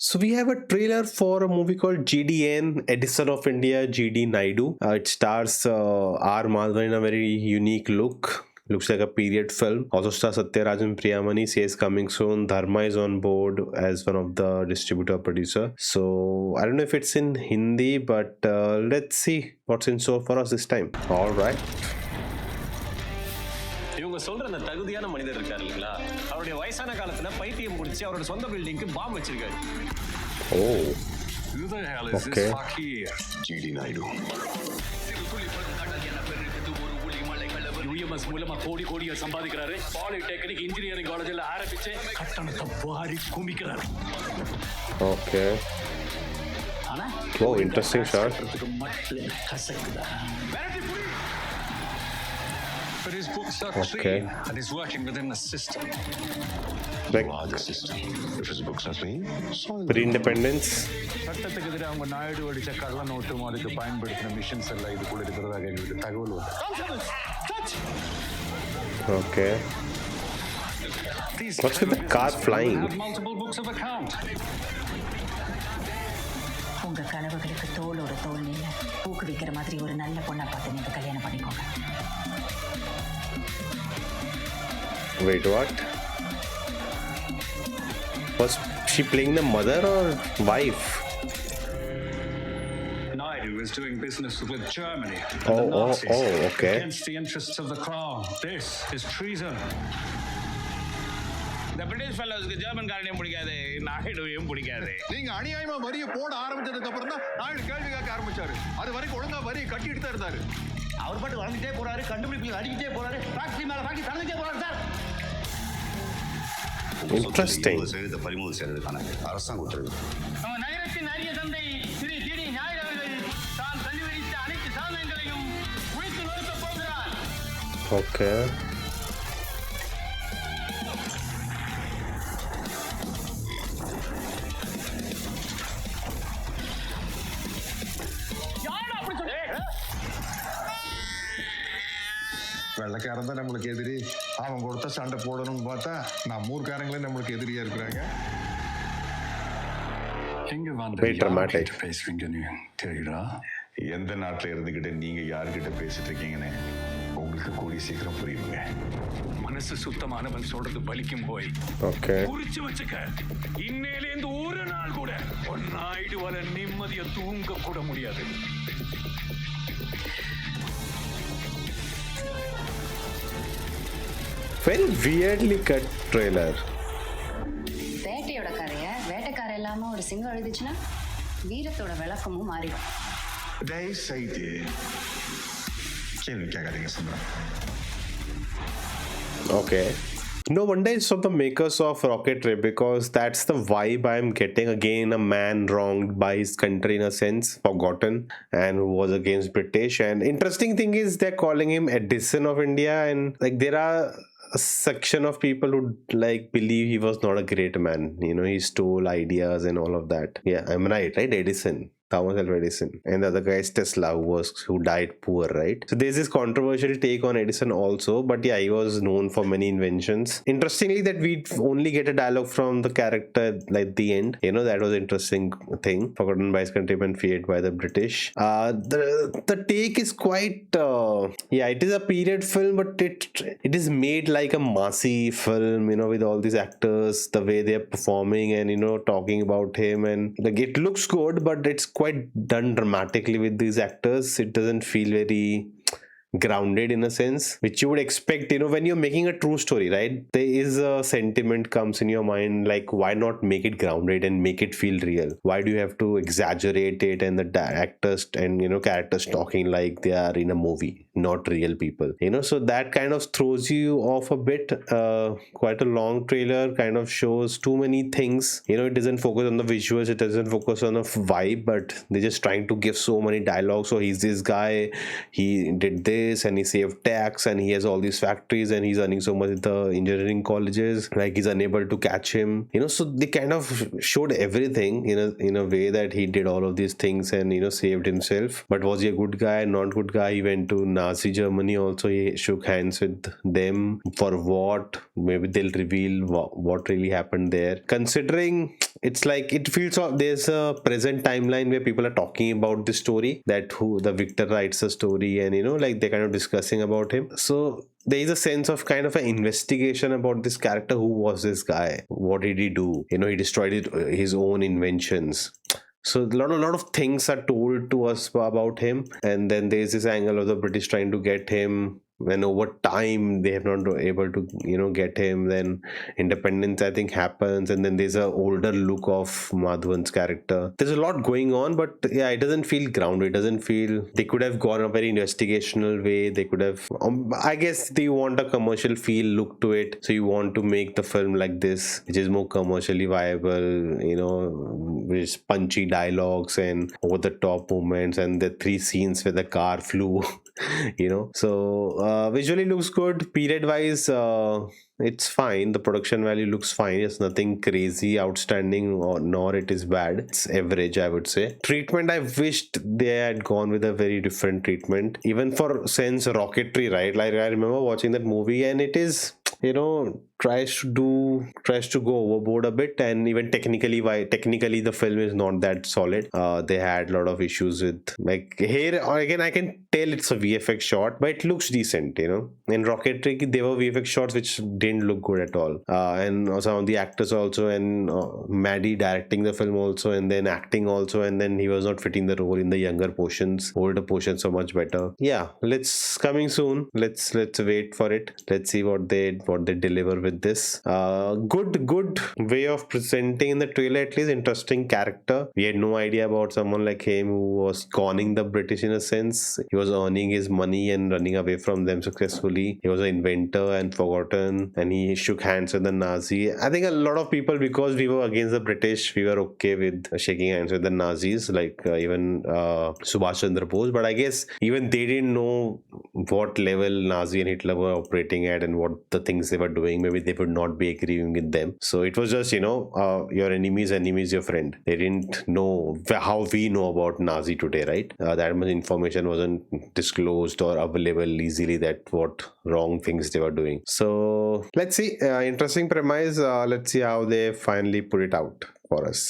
So we have a trailer for a movie called G.D.N, Edison of India, G.D. Naidu. It stars R. Madhavan in a very unique look. Looks like a period film. Also stars Sathyaraj and Priyamani. Says coming soon. Dharma is on board as one of the distributor producer. So I don't know if it's in Hindi, but let's see what's in store for us this time. All right. இவங்க சொல்ற அந்த தகுதியான மனிதர் இருக்காரு இல்லைங்களா, அவருடைய வயசான காலத்துல பைத்தியம் முடிச்சு அவரோட சொந்த பில்டிங்க்கு பாம்பு வச்சிருக்காரு. Oh. Who the hell is this fakir? G.D. Naidu. UMS மூலமா கோடி கோடியா சம்பாதிக்கிறாரு. பாலிடெக்னிக் இன்ஜினியரிங் காலேஜ்ல ஆரம்பிச்சு கட்டணத்தை வாரி குமிக்கிறாரு. Okay. Oh, interesting shot. But his books are clean and he's working within the system. Like, You are the system. If his books are clean, so pre-independence. சட்டத்துக்கு எதிராக அவங்க நாயுடு அடிச்ச கள்ள நோட்டும் அதுக்கு பயன்படுத்தின மிஷின்ஸ் எல்லாம் இதுக்குள்ள இருக்கிறதாக எங்களுக்கு தகவல் வந்து. Okay. What's with the car flying? Have multiple books of account. உங்க கனவுகளுக்கு தோளோட தோல் நின்று ஊக்குவிக்கிற மாதிரி ஒரு நல்ல பொண்ணை பார்த்து நீங்க கல்யாணம் பண்ணிக்கோங்க. Wait, what? Was she playing the mother or wife? Naidu is doing business with Germany and Oh, the Nazis okay. against the interests of the crown. This is treason. இந்த பிரிட்டிஷ் ஃபெல்லோஸ்க்கு ஜெர்மன் காரனையும் பிடிக்காது, நாயுடுவையும் பிடிக்காது. நீங்க அநியாயமா வரியை போட ஆரம்பிச்சதுக்கு அப்புறம் தான் நாயுடு கேள்வி கேட்க ஆரம்பிச்சாரு. அது வரைக்கும் ஒழுங்கா வரியை கட்டிட்டு தான் இருந்தாரு. அவர் பாட்டு வளர்ந்துட்டே போறாரு, கண்டுபிடிப்பு அடிக்கிட்டே போறாரு, ஃபேக்டரி மேல ஃபேக்டரி தந்துட்டே போறாரு சார். Interesting. எழுத பறிமுதல் செய்யறதுக்கான அரசாங்க உத்தரவு. நம்ம நகரத்தின் அரிய தந்தை திரு G.D. நாயுடு அவர்கள் தான் கண்டுபிடித்த அனைத்து சாதனங்களையும் குளித்து நொறுக்கப் போகிறார். Okay. வெள்ளக்காரன் தான் நம்மளுக்கு எதிரி. அவன் கொடுத்த சண்டை போடணும்னு பார்த்தா நம்ம ஊர்க்காரங்களே நம்மளுக்கு எதிரியா இருக்கிறாங்க. எங்க Very dramatic. பேசுறீங்கன்னு தெரியுதா? எந்த நாட்டில் இருந்துகிட்டு நீங்க யாருக்கிட்ட பேசிட்டு இருக்கீங்கன்னு உங்களுக்கு கூடி சீக்கிரம் புரியுங்க. மனசு சுத்தமானவன் சொல்றது பலிக்கும் போய். Okay. குறிச்சு வச்சுக்க, இன்னையிலேந்து ஒரு நாள் கூட நாயுடுவால நிம்மதியா தூங்க கூட முடியாது. Very weirdly cut trailer. வேட்டையோட கதைய வேட்டைக்கார இல்லாம ஒரு சிங்கம் எழுதிச்சுன்னா வீரத்தோட விளக்கமும் மாறிடும். தயவு செய்து கேள்வி கேட்காதீங்க சொல்றேன். Okay. No wonder it's from the makers of Rocketry, because that's the vibe I'm getting. Again, a man wronged by his country in a sense, forgotten, and who was against British. And interesting thing is they're calling him Edison of India, and like there are a section of people who like believe he was not a great man. You know, he stole ideas and all of that. Yeah, I'm right? Edison. Thomas Alva Edison, and the other guy is Tesla, who died poor, right? So there's this controversial take on Edison also, but yeah, he was known for many inventions. Interestingly, that we only get a dialogue from the character like the end. You know, that was an interesting thing. Forgotten by his countrymen, feared by the British. The take is quite yeah, it is a period film, but it is made like a massy film. You know, with all these actors, the way they are performing, and you know, talking about him, and like it looks good, but it's quite done dramatically with these actors. It doesn't feel very grounded in a sense, which you would expect, you know, when you're making a true story, right? There is a sentiment comes in your mind, like why not make it grounded and make it feel real? Why do you have to exaggerate it and the actors and, you know, characters talking like they are in a movie, not real people, you know? So that kind of throws you off a bit. Quite a long trailer, kind of shows too many things, you know. It doesn't focus on the visuals, it doesn't focus on the vibe, but they're just trying to give so many dialogues. So he's this guy, he did this and he saved tax and he has all these factories and he's earning so much at the engineering colleges, like he's unable to catch him, you know. So they kind of showed everything in a way that he did all of these things and, you know, saved himself. But was he a good guy, not good guy? He went to Nazi Germany also, he shook hands with them. For what? Maybe they'll reveal what really happened there, considering it's like it feels there's a present timeline where people are talking about the story, that who the victor writes a story, and like they're kind of discussing about him. So there is a sense of kind of an investigation about this character. Who was this guy? What did he do? He destroyed his own inventions. So a lot of things are told to us about him, and then there's this angle of the British trying to get him. When over time they have not been able to get him, then independence I think happens, and then there's a older look of Madhavan's character. There's a lot going on, but yeah, it doesn't feel grounded. It doesn't feel, they could have gone a very investigational way. They could have I guess they want a commercial feel look to it, so you want to make the film like this, which is more commercially viable, with punchy dialogues and over the top moments, and the 3 scenes where the car flew. So visually looks good. Period wise, it's fine. The production value looks fine. It's nothing crazy outstanding, nor it is bad. It's average, I would say. Treatment, I wished they had gone with a very different treatment, even for sense rocketry, right? Like I remember watching that movie, and it is tries to go overboard a bit, and even technically the film is not that solid. They had a lot of issues with, like, here again I can tell it's a VFX shot, but it looks decent. In rocketry there were VFX shots which didn't look good at all, and some of the actors also, and Maddie directing the film also, and then acting also, and then he was not fitting the role in the younger portions. Older portions are much better. Yeah, coming soon. Let's wait for it. Let's see what they deliver with this. Good way of presenting in the trailer, at least. Interesting character. We had no idea about someone like him who was conning the British in a sense. He was earning his money and running away from them successfully. He was an inventor and forgotten, and he shook hands with the Nazi. I think a lot of people, because we were against the British, we were okay with shaking hands with the Nazis, like even Subhash Chandra Bose. But I guess even they didn't know what level Nazi and Hitler were operating at, and what the things they were doing. Maybe they would not be agreeing with them. So it was just, your enemy's enemy is your friend. They didn't know how we know about Nazi today, right? That much information wasn't disclosed or available easily, that what wrong things they were doing. So let's see. Interesting premise. Let's see how they finally put it out for us.